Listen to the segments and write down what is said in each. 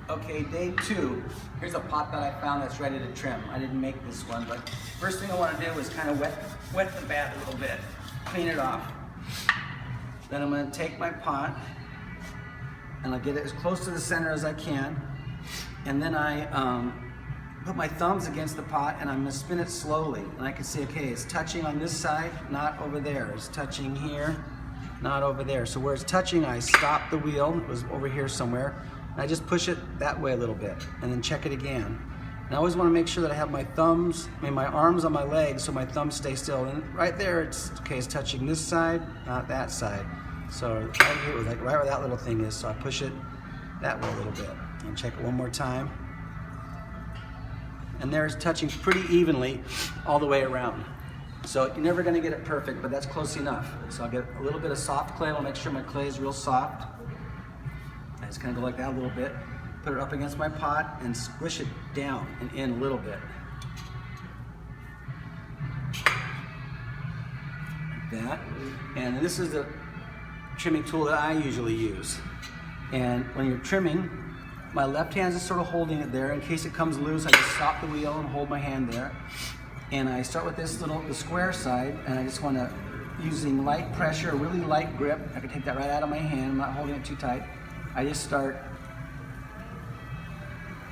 Okay, day 2. Here's a pot that I found that's ready to trim. I didn't make this one, but first thing I want to do is kind of wet the bat a little bit, clean it off. Then I'm going to take my pot and I'll get it as close to the center as I can. And then I put my thumbs against the pot and I'm going to spin it slowly. And I can see, okay, it's touching on this side, not over there. It's touching here, not over there. So where it's touching, I stop the wheel. It was over here somewhere. And I just push it that way a little bit and then check it again. And I always want to make sure that I have my my arms on my legs so my thumbs stay still. And right there, it's touching this side, not that side. So right here, like right where that little thing is. So I push it that way a little bit and check it one more time. And there it's touching pretty evenly all the way around. So you're never going to get it perfect, but that's close enough. So I'll get a little bit of soft clay. I'll make sure my clay is real soft. I just kind of go like that a little bit, put it up against my pot and squish it down and in a little bit. Like that. And this is the trimming tool that I usually use. And when you're trimming, my left hand is sort of holding it there. In case it comes loose, I just stop the wheel and hold my hand there. And I start with the square side, and I just want to, using light pressure, really light grip. I can take that right out of my hand. I'm not holding it too tight. I just start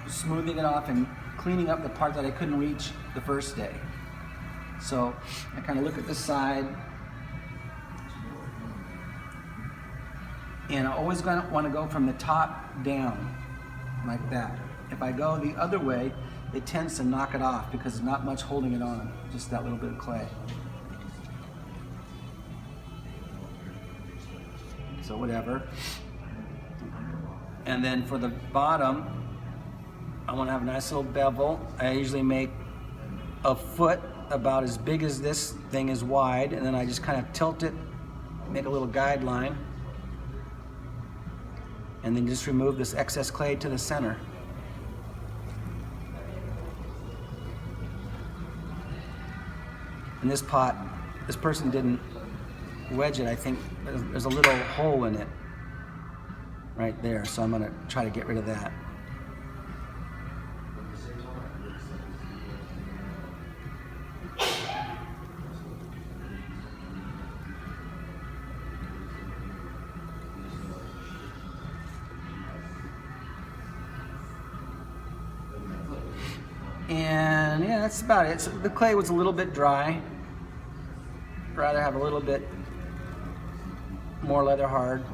smoothing it off and cleaning up the part that I couldn't reach the first day. So I kind of look at this side, and I always want to go from the top down, like that. If I go the other way, it tends to knock it off because there's not much holding it on, just that little bit of clay. So whatever. And then for the bottom, I want to have a nice little bevel. I usually make a foot about as big as this thing is wide, and then I just kind of tilt it, make a little guideline, and then just remove this excess clay to the center. And this pot, this person didn't wedge it. I think there's a little hole in it right there, so I'm going to try to get rid of that. And yeah, that's about it. So the clay was a little bit dry. I'd rather have a little bit more leather hard.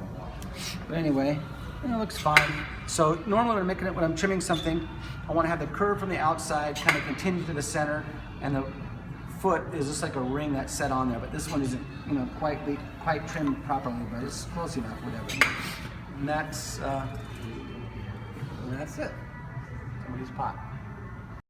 But anyway, it looks fine. So normally when I'm trimming something, I want to have the curve from the outside kind of continue to the center, and the foot is just like a ring that's set on there. But this one isn't, quite trimmed properly, but it's close enough, whatever. And that's it. Somebody's pot.